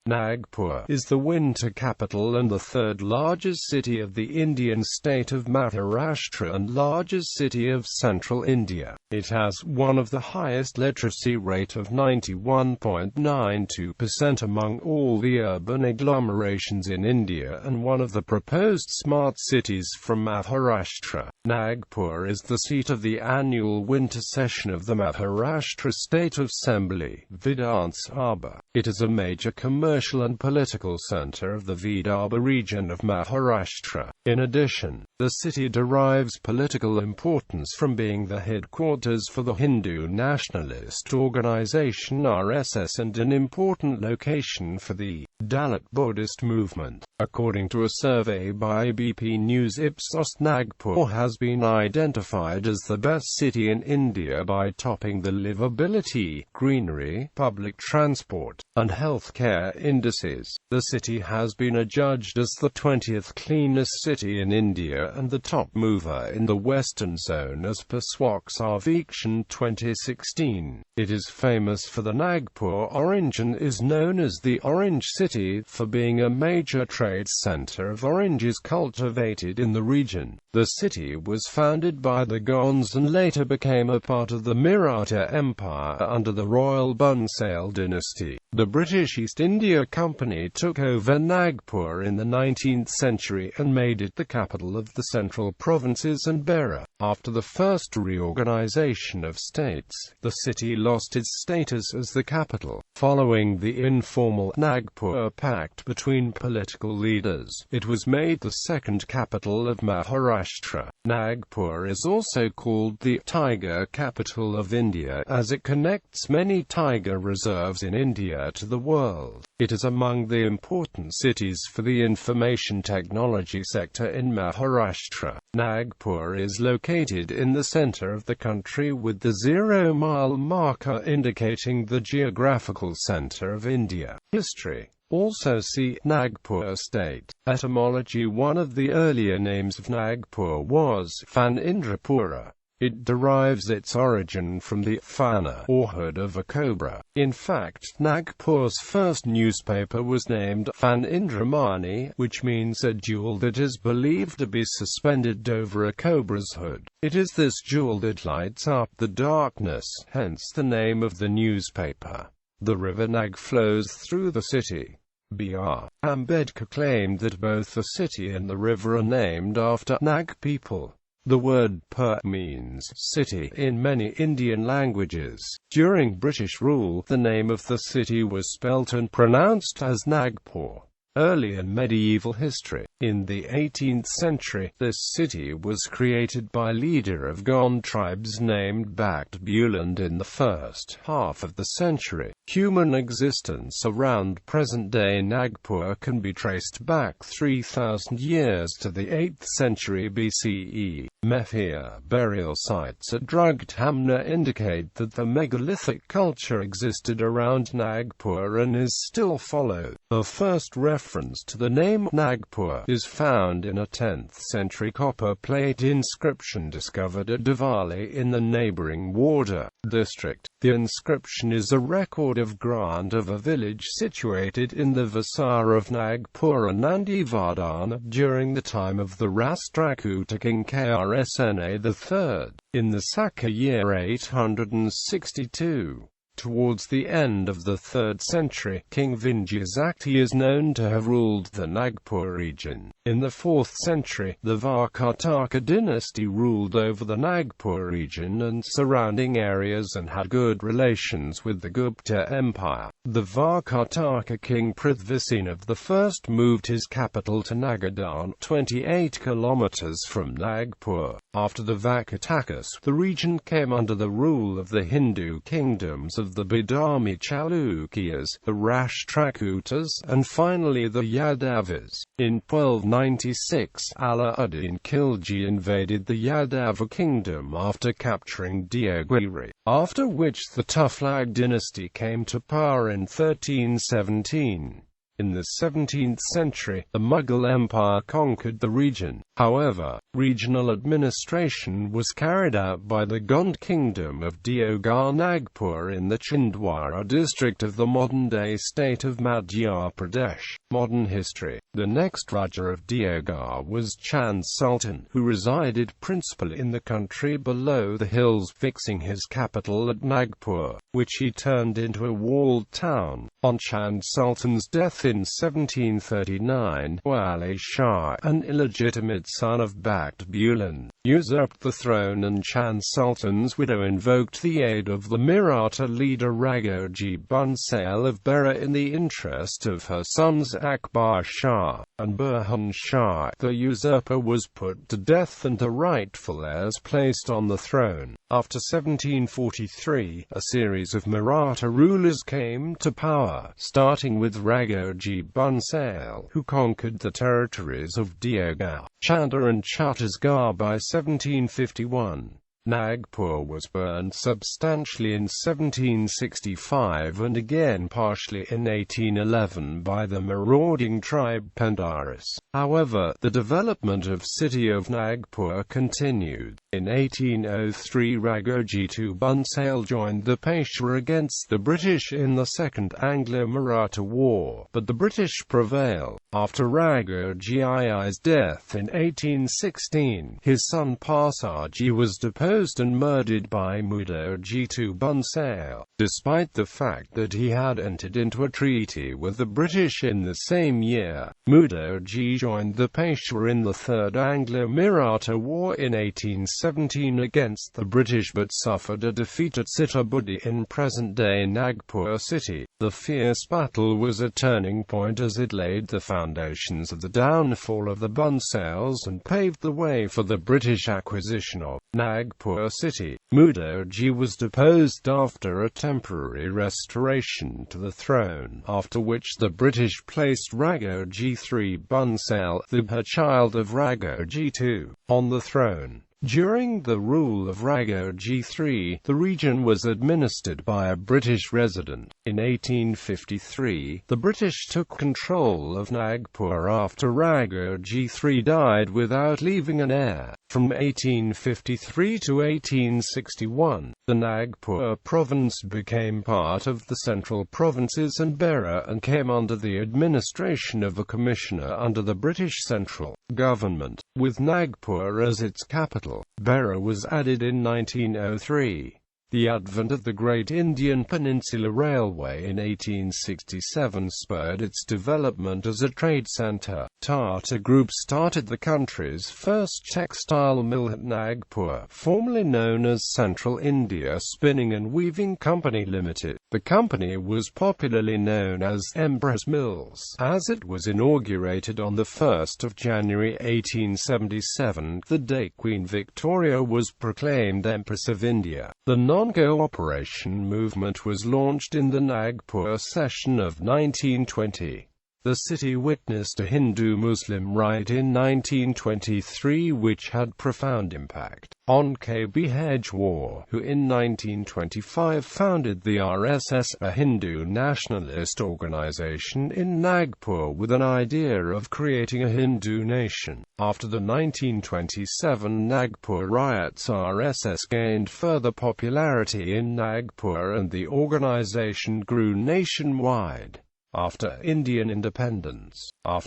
Nagpur is the winter capital and the third largest city of the Indian state of Maharashtra and largest city of central India. It has one of the highest literacy rate of 91.92% among all the urban agglomerations in India and one of the proposed smart cities from Maharashtra. Nagpur is the seat of the annual winter session of the Maharashtra State Assembly, Vidhan Sabha. It is a major commercial and political center of the Vidarbha region of Maharashtra. In addition, the city derives political importance from being the headquarters for the Hindu nationalist organization RSS and an important location for the Dalit Buddhist movement. According to a survey by BP News Ipsos, Nagpur has been identified as the best city in India by topping the livability, greenery, public transport, and healthcare indices. The city has been adjudged as the 20th cleanest city in India and the top mover in the Western Zone as per Swachh Sarvekshan 2016. It is famous for the Nagpur orange and is known as the Orange City for being a major trade center of oranges cultivated in the region. The city was founded by the Gonds and later became a part of the Maratha Empire under the royal Bhansale dynasty. The British East India Company took over Nagpur in the 19th century and made it the capital of the central provinces and Beira. After the first reorganization of states, the city lost its status as the capital. Following the informal Nagpur Pact between political leaders, it was made the second capital of Maharashtra. Nagpur is also called the Tiger Capital of India as it connects many tiger reserves in India to the world. It is among the important cities for the information technology sector in Maharashtra. Nagpur is located in the center of the country with the 0-mile marker indicating the geographical center of India. History. Also see Nagpur state. Etymology. One of the earlier names of Nagpur was Phanindrapura. It derives its origin from the fana, or hood of a cobra. In fact, Nagpur's first newspaper was named Phanindramani, which means a jewel that is believed to be suspended over a cobra's hood. It is this jewel that lights up the darkness, hence the name of the newspaper. The river Nag flows through the city. B.R. Ambedkar claimed that both the city and the river are named after Nag people. The word Pur means city in many Indian languages. During British rule, the name of the city was spelt and pronounced as Nagpur. Early in medieval history, in the 18th century, this city was created by leader of Gond tribes named Bakht Buland in the first half of the century. Human existence around present-day Nagpur can be traced back 3,000 years to the 8th century BCE. Mephir burial sites at Drugtamna indicate that the megalithic culture existed around Nagpur and is still followed. The first reference to the name Nagpur is found in a 10th century copper plate inscription discovered at Diwali in the neighboring Wardha district. The inscription is a record of grant of a village situated in the Vasar of Nagpur and Nandivardhana during the time of the Rashtrakuta King Krsna III, in the Saka year 862. Towards the end of the 3rd century, King Vinjayasakti is known to have ruled the Nagpur region. In the 4th century, the Vakataka dynasty ruled over the Nagpur region and surrounding areas and had good relations with the Gupta Empire. The Vakataka king Prithvisena I moved his capital to Nagadhan, 28 kilometers from Nagpur. After the Vakatakas, the region came under the rule of the Hindu kingdoms of the Badami Chalukyas, the Rashtrakutas, and finally the Yadavas. In 1296, Alauddin Khilji invaded the Yadava kingdom after capturing Deogiri, after which the Tughlaq dynasty came to power in 1317. In the 17th century, the Mughal Empire conquered the region. However, regional administration was carried out by the Gond Kingdom of Dörrbecker in the Chhindwara district of the modern-day state of Madhya Pradesh. Modern history. The next Raja of Dörrbecker was Chand Sultan, who resided principally in the country below the hills, fixing his capital at Nagpur, which he turned into a walled town. On Chand Sultan's death in 1739, Wali Shah, an illegitimate son of Bakht Bulan, usurped the throne, and Chand Sultan's widow invoked the aid of the Maratha leader Raghoji Bhansale of Berar in the interest of her sons Akbar Shah and Burhan Shah. The usurper was put to death and the rightful heirs placed on the throne. After 1743, a series of Maratha rulers came to power, starting with Raghoji Bhansale, who conquered the territories of Dörrbecker, Chanda and Chhattisgarh by 1751. Nagpur was burned substantially in 1765 and again partially in 1811 by the marauding tribe Pendaris. However, the development of city of Nagpur continued. In 1803, Raghoji Bhansale joined the Peshwa against the British in the Second Anglo-Maratha War, but the British prevailed. After Raghoji I's death in 1816, his son Parsaji was deposed and murdered by Mudhoji Bhansale. Despite the fact that he had entered into a treaty with the British in the same year, Mudhoji joined the Peshwa in the Third Anglo-Maratha War in 1817 against the British but suffered a defeat at Sitabudi in present-day Nagpur city. The fierce battle was a turning point as it laid the foundations of the downfall of the Bhansales and paved the way for the British acquisition of Nagpur city. Mudhoji was deposed after a temporary restoration to the throne, after which the British placed Raghoji Bhansale, the child of Raghoji II, on the throne. During the rule of Raghoji III, the region was administered by a British resident. In 1853, the British took control of Nagpur after Raghoji III died without leaving an heir. From 1853 to 1861, the Nagpur province became part of the central provinces and Berar and came under the administration of a commissioner under the British central government, with Nagpur as its capital. Berar was added in 1903. The advent of the Great Indian Peninsula Railway in 1867 spurred its development as a trade centre. Tata Group started the country's first textile mill at Nagpur, formerly known as Central India Spinning and Weaving Company Limited. The company was popularly known as Empress Mills, as it was inaugurated on the 1st of January 1877, the day Queen Victoria was proclaimed Empress of India. The non-cooperation movement was launched in the Nagpur session of 1920. The city witnessed a Hindu-Muslim riot in 1923 which had profound impact on K.B. Hedgewar, who in 1925 founded the RSS, a Hindu nationalist organization in Nagpur with an idea of creating a Hindu nation. After the 1927 Nagpur riots, RSS gained further popularity in Nagpur and the organization grew nationwide. After Indian independence in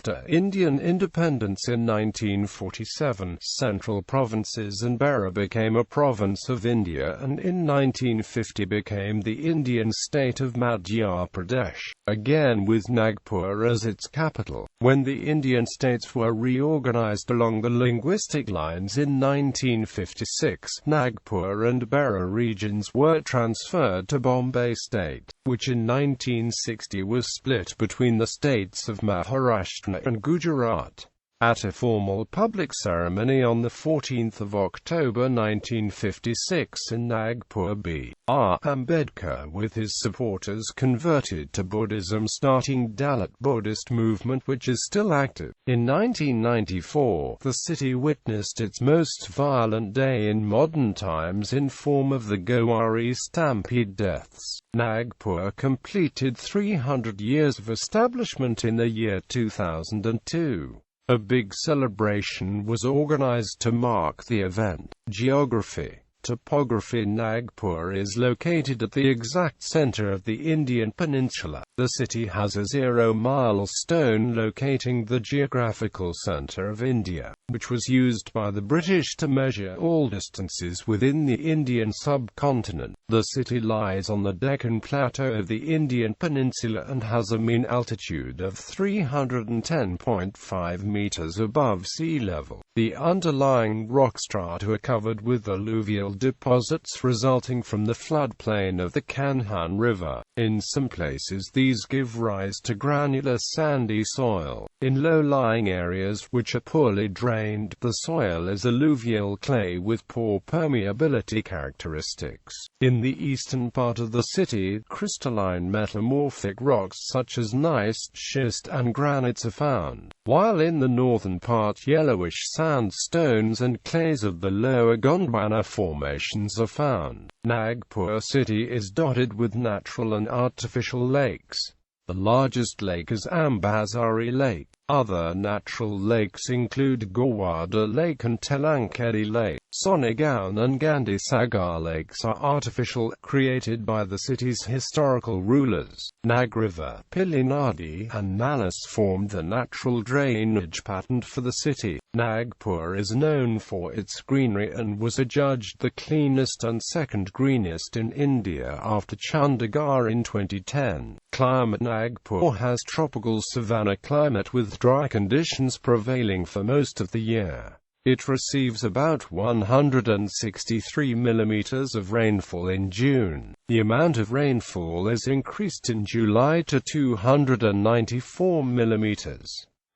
1947, central provinces and Berar became a province of India and in 1950 became the Indian state of Madhya Pradesh, again with Nagpur as its capital. When the Indian states were reorganized along the linguistic lines in 1956, Nagpur and Berar regions were transferred to Bombay state, which in 1960 was split between the states of Maharashtra and Gujarat. At a formal public ceremony on 14 October 1956 in Nagpur, B.R. Ambedkar with his supporters converted to Buddhism, starting Dalit Buddhist movement, which is still active. In 1994, the city witnessed its most violent day in modern times in form of the Gowari stampede deaths. Nagpur completed 300 years of establishment in the year 2002. A big celebration was organized to mark the event. Geography. Topography. Nagpur is located at the exact center of the Indian peninsula. The city has a 0-milestone locating the geographical center of India, which was used by the British to measure all distances within the Indian subcontinent. The city lies on the Deccan Plateau of the Indian peninsula and has a mean altitude of 310.5 meters above sea level. The underlying rock strata are covered with alluvial deposits resulting from the floodplain of the Kanhan River. In some places these give rise to granular sandy soil. In low-lying areas which are poorly drained, the soil is alluvial clay with poor permeability characteristics. In the eastern part of the city, crystalline metamorphic rocks such as gneiss, schist and granites are found, while in the northern part yellowish sandstones and clays of the lower Gondwana formations are found. Nagpur city is dotted with natural and artificial lakes. The largest lake is Ambazari Lake. Other natural lakes include Gowada Lake and Telankedi Lake. Sonegaon and Gandhi Sagar lakes are artificial, created by the city's historical rulers. Nag River, Pili Nadi, and Nalas formed the natural drainage pattern for the city. Nagpur is known for its greenery and was adjudged the cleanest and second greenest in India after Chandigarh in 2010. Climate. Nagpur has tropical savanna climate with dry conditions prevailing for most of the year. It receives about 163 mm of rainfall in June. The amount of rainfall is increased in July to 294 mm.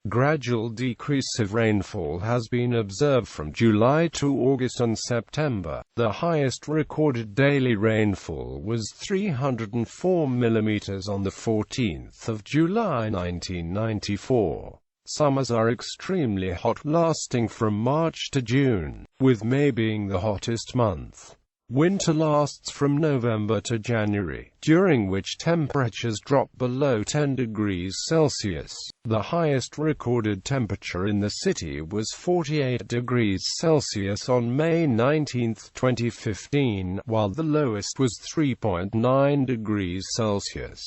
Gradual decrease of rainfall has been observed from July to August and September. The highest recorded daily rainfall was 304 mm on 14 July 1994. Summers are extremely hot, lasting from March to June, with May being the hottest month. Winter lasts from November to January, during which temperatures drop below 10 degrees Celsius. The highest recorded temperature in the city was 48 degrees Celsius on May 19, 2015, while the lowest was 3.9 degrees Celsius.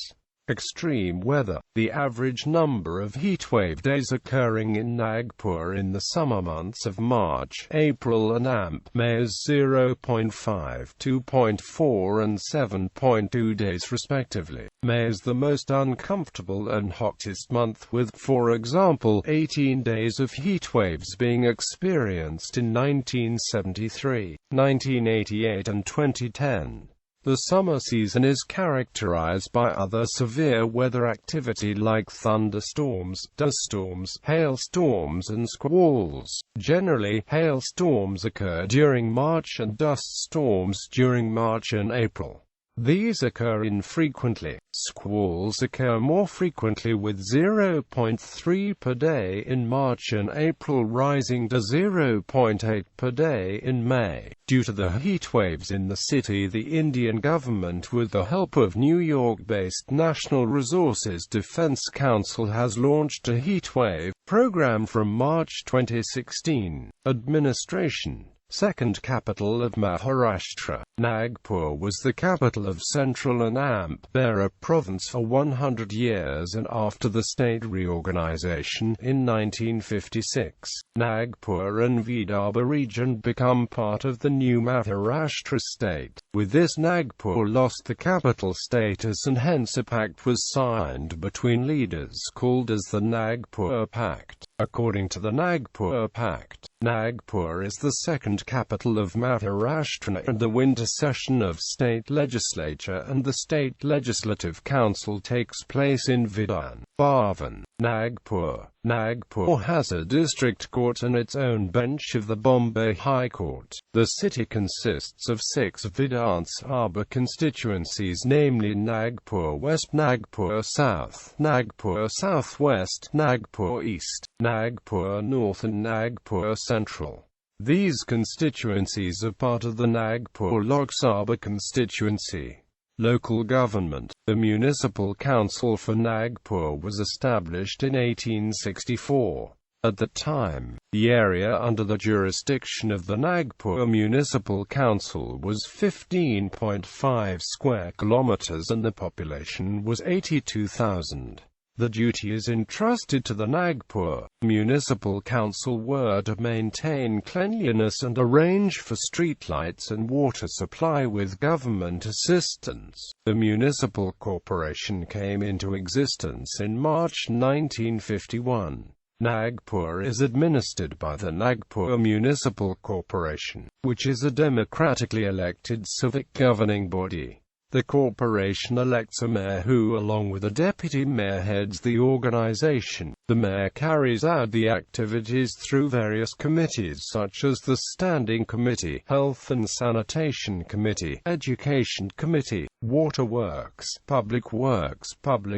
Extreme weather. The average number of heatwave days occurring in Nagpur in the summer months of March, April and May is 0.5, 2.4 and 7.2 days respectively. May is the most uncomfortable and hottest month with, for example, 18 days of heatwaves being experienced in 1973, 1988 and 2010. The summer season is characterized by other severe weather activity like thunderstorms, dust storms, hailstorms and squalls. Generally, hailstorms occur during March and dust storms during March and April. These occur infrequently. Squalls occur more frequently with 0.3 per day in March and April, rising to 0.8 per day in May. Due to the heat waves in the city, the Indian government, with the help of New York-based National Resources Defense Council, has launched a heatwave program from March 2016. Administration. Second capital of Maharashtra. Nagpur was the capital of Central and Ambera province for 100 years and after the state reorganization in 1956, Nagpur and Vidarbha region become part of the new Maharashtra state. With this, Nagpur lost the capital status and hence a pact was signed between leaders called as the Nagpur Pact. According to the Nagpur Pact, Nagpur is the second capital of Maharashtra, and the winter session of state legislature and the state legislative council takes place in Vidhan Sabha, Nagpur. Nagpur has a district court and its own bench of the Bombay High Court. The city consists of 6 Vidhan Sabha constituencies, namely Nagpur West, Nagpur South, Nagpur Southwest, Nagpur East, Nagpur North and Nagpur Central. These constituencies are part of the Nagpur Lok Sabha constituency. Local government. The Municipal Council for Nagpur was established in 1864. At the time, the area under the jurisdiction of the Nagpur Municipal Council was 15.5 square kilometers and the population was 82,000. The duties entrusted to the Nagpur Municipal Council were to maintain cleanliness and arrange for streetlights and water supply with government assistance. The municipal corporation came into existence in March 1951. Nagpur is administered by the Nagpur Municipal Corporation, which is a democratically elected civic governing body. The corporation elects a mayor who, along with a deputy mayor, heads the organization. The mayor carries out the activities through various committees such as the Standing Committee, Health and Sanitation Committee, Education Committee, Water Works, Public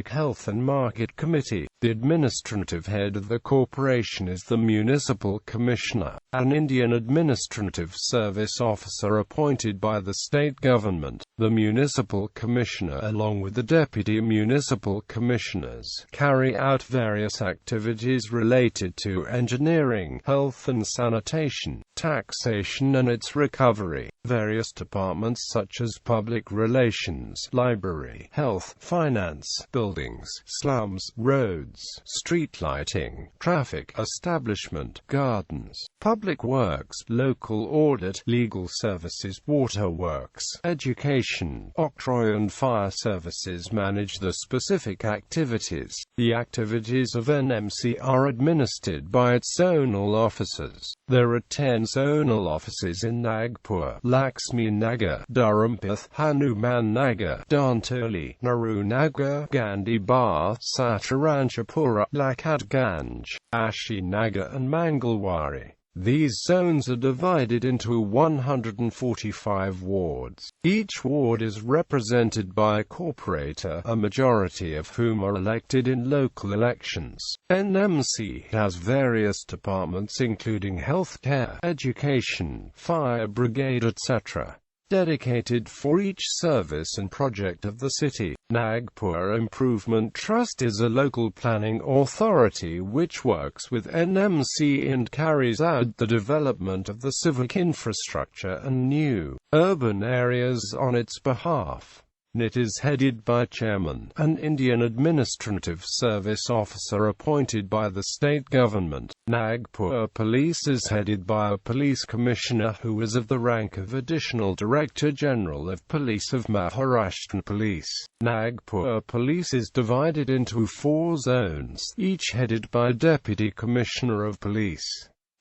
Health and Market Committee. The administrative head of the corporation is the Municipal Commissioner, an Indian Administrative Service officer appointed by the state government. The Municipal Commissioner, along with the Deputy Municipal Commissioners, carry out various activities related to engineering, health and sanitation, taxation and its recovery. Various departments such as public relations, library, health, finance, buildings, slums, roads, street lighting, traffic, establishment, gardens, public works, local audit, legal services, water works, education, octroi and fire services manage the specific activities. The activities of NMC are administered by its zonal officers. There are 10 zonal offices in Nagpur: Lakshmi Nagar, Dörrbecker, Hanuman Nagar, Dantoli, Nehru Nagar, Gandhi Bar, Sataranjapura, Lakatganj, Ashi Nagar and Mangalwari. These zones are divided into 145 wards. Each ward is represented by a corporator, a majority of whom are elected in local elections. NMC has various departments including healthcare, education, fire brigade, etc., dedicated for each service and project of the city. Nagpur Improvement Trust is a local planning authority which works with NMC and carries out the development of the civic infrastructure and new urban areas on its behalf. It is headed by Chairman, an Indian Administrative Service officer appointed by the state government. Nagpur Police is headed by a police commissioner who is of the rank of Additional Director General of Police of Maharashtra Police. Nagpur Police is divided into 4 zones, each headed by a Deputy Commissioner of Police.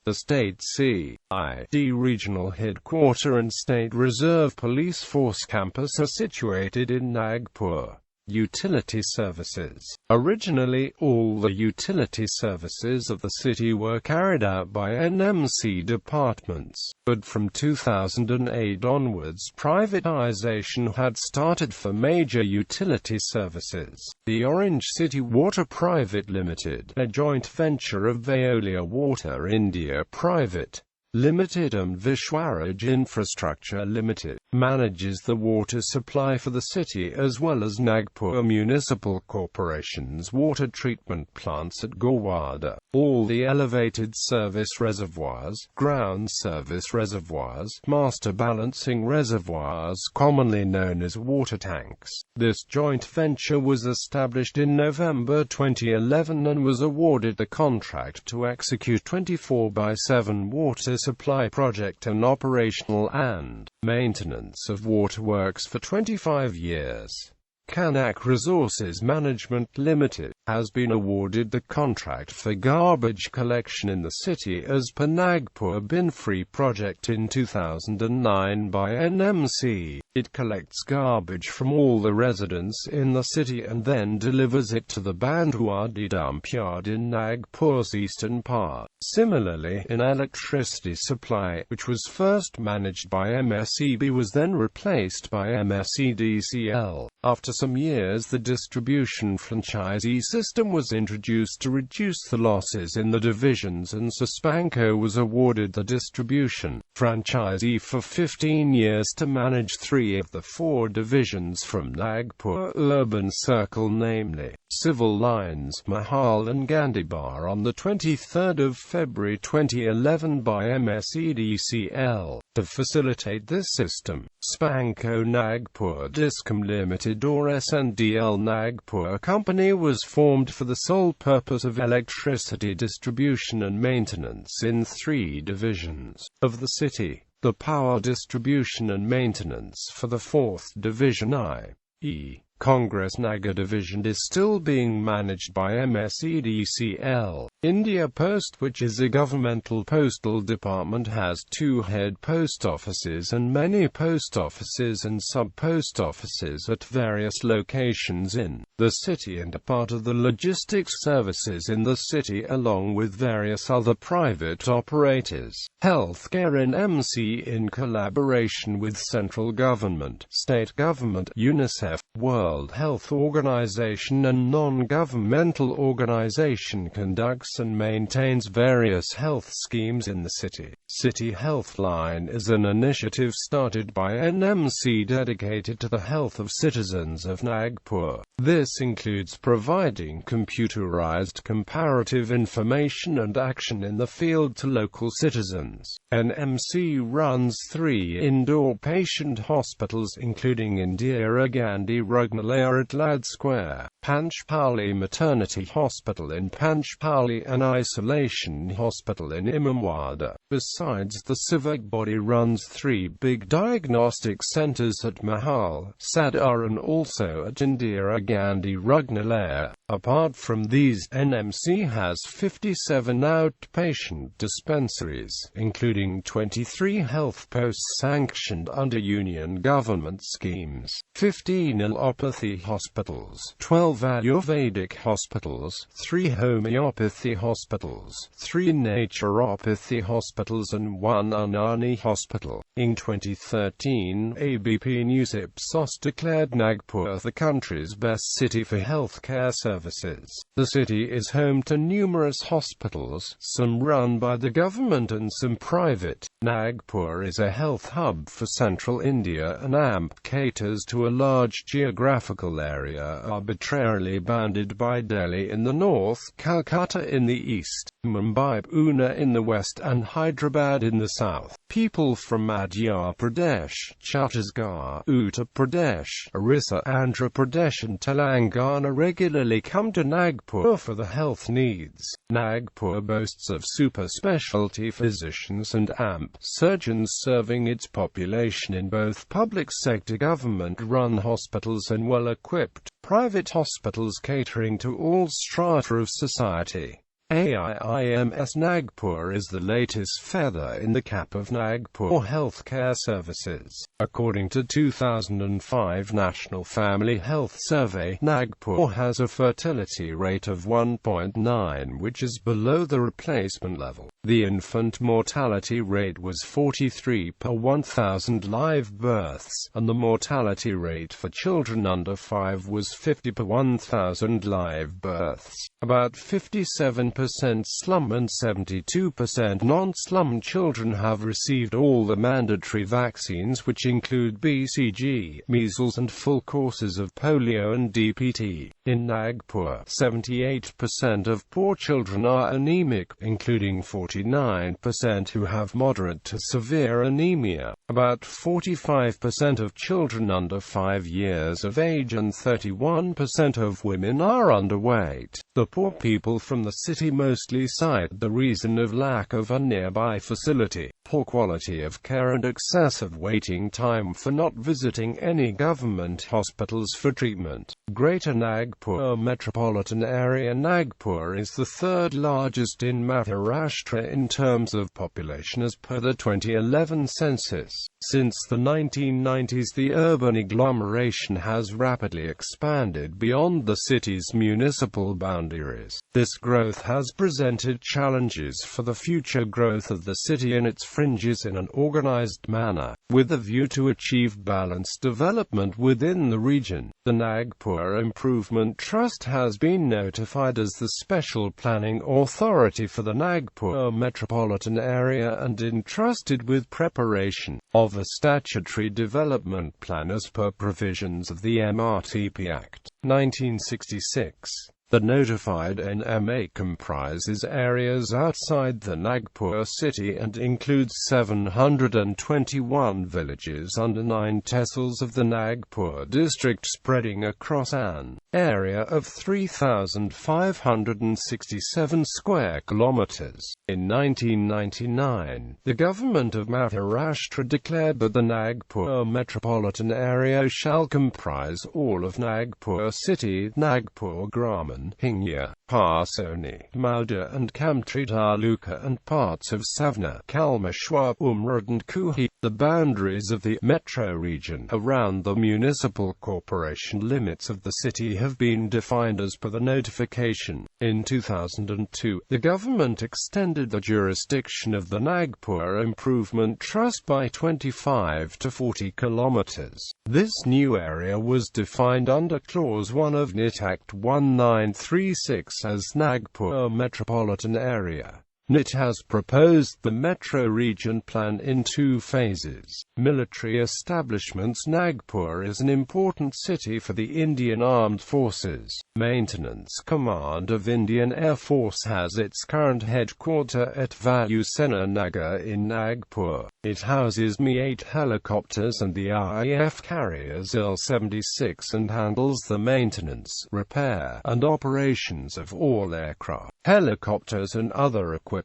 The State C.I.D. Regional Headquarter and State Reserve Police Force Campus are situated in Nagpur. Utility services. Originally, all the utility services of the city were carried out by NMC departments, but from 2008 onwards privatization had started for major utility services. The Orange City Water Private Limited, a joint venture of Veolia Water India Private Limited and Vishwaraj Infrastructure Limited, manages the water supply for the city as well as Nagpur Municipal Corporation's water treatment plants at Gowada. All the elevated service reservoirs, ground service reservoirs, master balancing reservoirs commonly known as water tanks. This joint venture was established in November 2011 and was awarded the contract to execute 24/7 water supply project and operational and maintenance of waterworks for 25 years. Kanak Resources Management Limited, has been awarded the contract for garbage collection in the city as per Nagpur Bin Free project in 2009 by NMC. It collects garbage from all the residents in the city and then delivers it to the Bandhuadi dump yard in Nagpur's eastern part. Similarly, in electricity supply, which was first managed by MSEB, was then replaced by MSEDCL. After some years, the distribution franchisee system was introduced to reduce the losses in the divisions, and Spanco was awarded the distribution franchisee for 15 years to manage 3 of the 4 divisions from Nagpur urban circle, namely Civil Lines, Mahal and Gandibar, on the 23rd of February 2011 by MSEDCL. To facilitate this system, Spanco Nagpur Discom Limited or SNDL Nagpur Company was formed for the sole purpose of electricity distribution and maintenance in 3 divisions of the city. The power distribution and maintenance for the 4th division, i.e. Congress Nagar division, is still being managed by MSEDCL. India Post, which is a governmental postal department, has 2 head post offices and many post offices and sub-post offices at various locations in the city and a part of the logistics services in the city, along with various other private operators. Healthcare in MC, in collaboration with central government, state government, UNICEF, World Health Organization and non-governmental organization, conducts and maintains various health schemes in the city. City Healthline is an initiative started by NMC dedicated to the health of citizens of Nagpur. This includes providing computerized comparative information and action in the field to local citizens. NMC runs 3 indoor patient hospitals, including Indira Gandhi Rugnalaya at Lad Square, Panchpali Maternity Hospital in Panchpali, and Isolation Hospital in Imamwada. Besides, the civic body runs 3 big diagnostic centers at Mahal, Sadar and also at Indira Gandhi Rugnalaya. Apart from these, NMC has 57 outpatient dispensaries, including 23 health posts sanctioned under union government schemes, 15 allopathy hospitals, 12 Ayurvedic hospitals, 3 homeopathy hospitals, 3 naturopathy hospitals and 1 Unani hospital. In 2013, ABP News Ipsos declared Nagpur the country's best city for healthcare services. The city is home to numerous hospitals, some run by the government and some private. Nagpur is a health hub for central India, and AMP caters to a large geographical area arbitrarily bounded by Delhi in the north, Calcutta in the east, Mumbai, Pune in the west and Hyderabad in the south. People from Madhya Pradesh, Chhattisgarh, Uttar Pradesh, Orissa, Andhra Pradesh and Telangana regularly come to Nagpur for the health needs. Nagpur boasts of super specialty physicians and AMP surgeons serving its population in both public sector government-run hospitals and well-equipped private hospitals catering to all strata of society. AIIMS Nagpur is the latest feather in the cap of Nagpur healthcare services. According to 2005 National Family Health Survey, Nagpur has a fertility rate of 1.9, which is below the replacement level. The infant mortality rate was 43 per 1,000 live births, and the mortality rate for children under 5 was 50 per 1,000 live births. About 57% slum and 72% non-slum children have received all the mandatory vaccines, which include BCG, measles and full courses of polio and DPT. In Nagpur, 78% of poor children are anemic, including 49% who have moderate to severe anemia. About 45% of children under 5 years of age and 31% of women are underweight. The poor people from the city mostly cite the reason of lack of a nearby facility. poor quality of care and excessive waiting time for not visiting any government hospitals for treatment. Greater Nagpur Metropolitan Area. Nagpur is the third largest in Maharashtra in terms of population as per the 2011 census. Since the 1990s, the urban agglomeration has rapidly expanded beyond the city's municipal boundaries. This growth has presented challenges for the future growth of the city and its fringes in an organized manner, with a view to achieve balanced development within the region. The Nagpur Improvement Trust has been notified as the special planning authority for the Nagpur metropolitan area and entrusted with preparation of a statutory development plan as per provisions of the Mrt Act, 1966. The notified NMA comprises areas outside the Nagpur city and includes 721 villages under 9 tehsils of the Nagpur district, spreading across an area of 3,567 square kilometers. In 1999, the government of Maharashtra declared that the Nagpur metropolitan area shall comprise all of Nagpur city, Nagpur Graman, Hingya, Parsoni, Malda and Kamtri Taluka, and parts of Savna, Kalmeshwar, Umrad and Kuhi. The boundaries of the metro region around the municipal corporation limits of the city have been defined as per the notification. In 2002, the government extended the jurisdiction of the Nagpur Improvement Trust by 25 to 40 kilometers. This new area was defined under Clause 1 of It Act 1936 as Nagpur Metropolitan Area. It has proposed the metro region plan in 2 phases. Military establishments. Nagpur is an important city for the Indian Armed Forces. Maintenance Command of Indian Air Force has its current headquarters at Vayu Sena Nagar in Nagpur. It houses Mi-8 helicopters and the RAF carriers Il-76 and handles the maintenance, repair, and operations of all aircraft, helicopters and other equipment.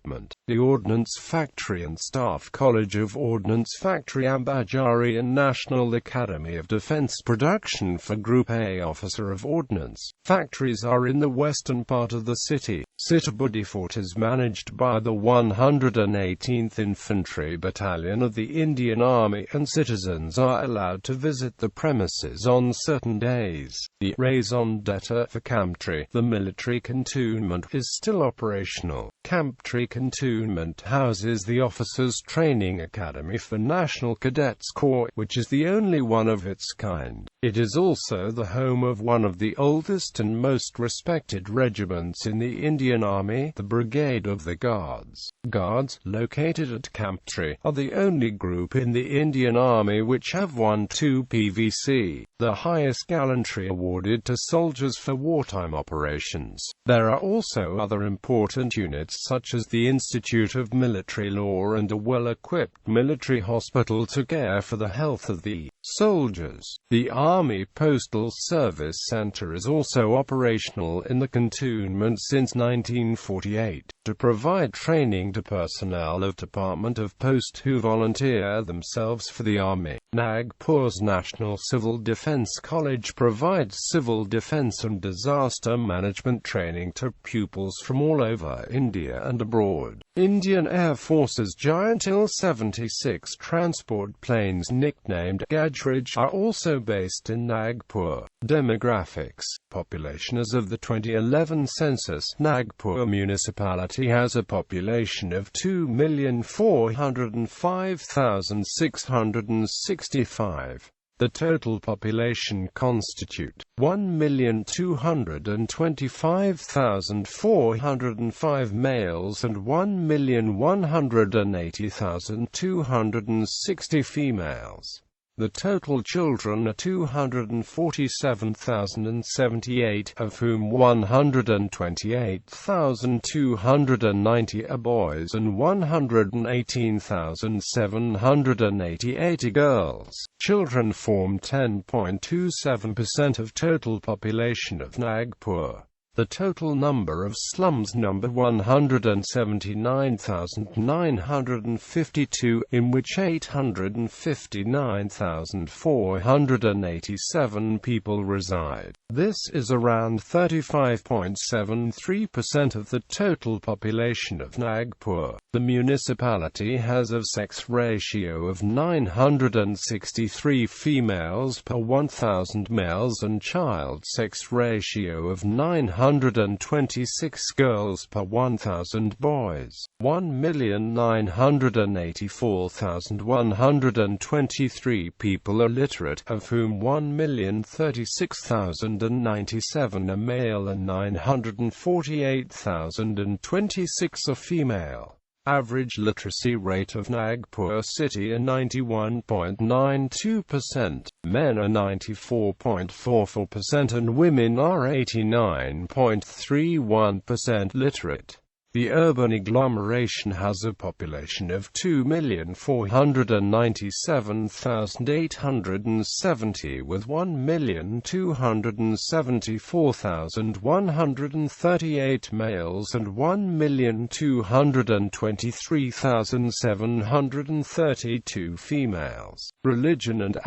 The Ordnance Factory and Staff College of Ordnance Factory Ambajari and National Academy of Defense Production for Group A Officer of Ordnance Factories are in the western part of the city. Sitapudi Fort is managed by the 118th Infantry Battalion of the Indian Army, and citizens are allowed to visit the premises on certain days. The raison d'etre for Kamtri, the military cantonment, is still operational. Kamtri Cantonment houses the Officers Training Academy for National Cadets Corps, which is the only one of its kind. It is also the home of one of the oldest and most respected regiments in the Indian Army, the Brigade of the Guards. Guards, located at Kamtri, are the only group in the Indian Army which have won 2 PVC, the highest gallantry awarded to soldiers for wartime operations. There are also other important units such as the Institute of Military Law and a well-equipped military hospital to care for the health of the soldiers. The Army Postal Service Center is also operational in the cantonment since 1948, to provide training to personnel of Department of Post who volunteer themselves for the Army. Nagpur's National Civil Defense College provides civil defense and disaster management training to pupils from all over India and abroad. Indian Air Force's giant Il-76 transport planes nicknamed Gajraj are also based in Nagpur. Demographics. Population. As of the 2011 census, Nagpur municipality has a population of 2,405,665. The total population constitute 1,225,405 males and 1,180,260 females. The total children are 247,078, of whom 128,290 are boys and 118,780 girls. Children form 10.27% of total population of Nagpur. The total number of slums numbered 179,952, in which 859,487 people reside. This is around 35.73% of the total population of Nagpur. The municipality has a sex ratio of 963 females per 1,000 males and child sex ratio of 926 girls per 1,000 boys. 1,984,123 people are literate, of whom 1,036,097 are male and 948,026 are female. Average literacy rate of Nagpur city are 91.92%, men are 94.44% and women are 89.31% literate. The urban agglomeration has a population of 2,497,870, with 1,274,138 males and 1,223,732 females. Religion and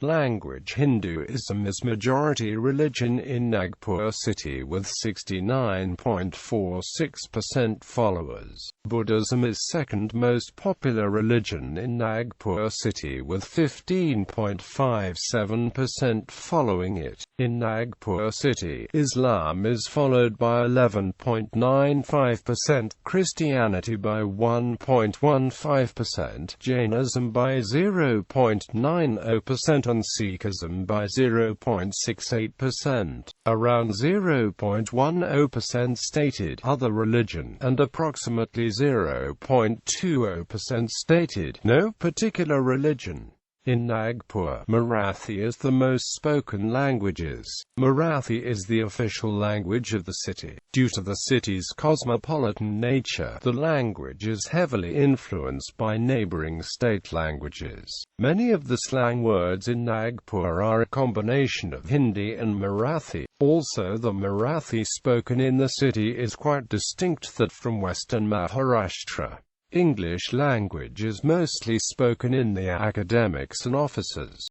language. Hinduism is majority religion in Nagpur city with 69.46% followers. Buddhism is second most popular religion in Nagpur city with 15.57% following it. In Nagpur city, Islam is followed by 11.95%, Christianity by 1.15%, Jainism by 0.90% and Sikhism by 0.68%. Around 0.10% stated other religion, and approximately 0.20% stated no particular religion. In Nagpur, Marathi is the most spoken languages. Marathi is the official language of the city. Due to the city's cosmopolitan nature, the language is heavily influenced by neighboring state languages. Many of the slang words in Nagpur are a combination of Hindi and Marathi. Also, the Marathi spoken in the city is quite distinct from Western Maharashtra. English language is mostly spoken in the academics and offices.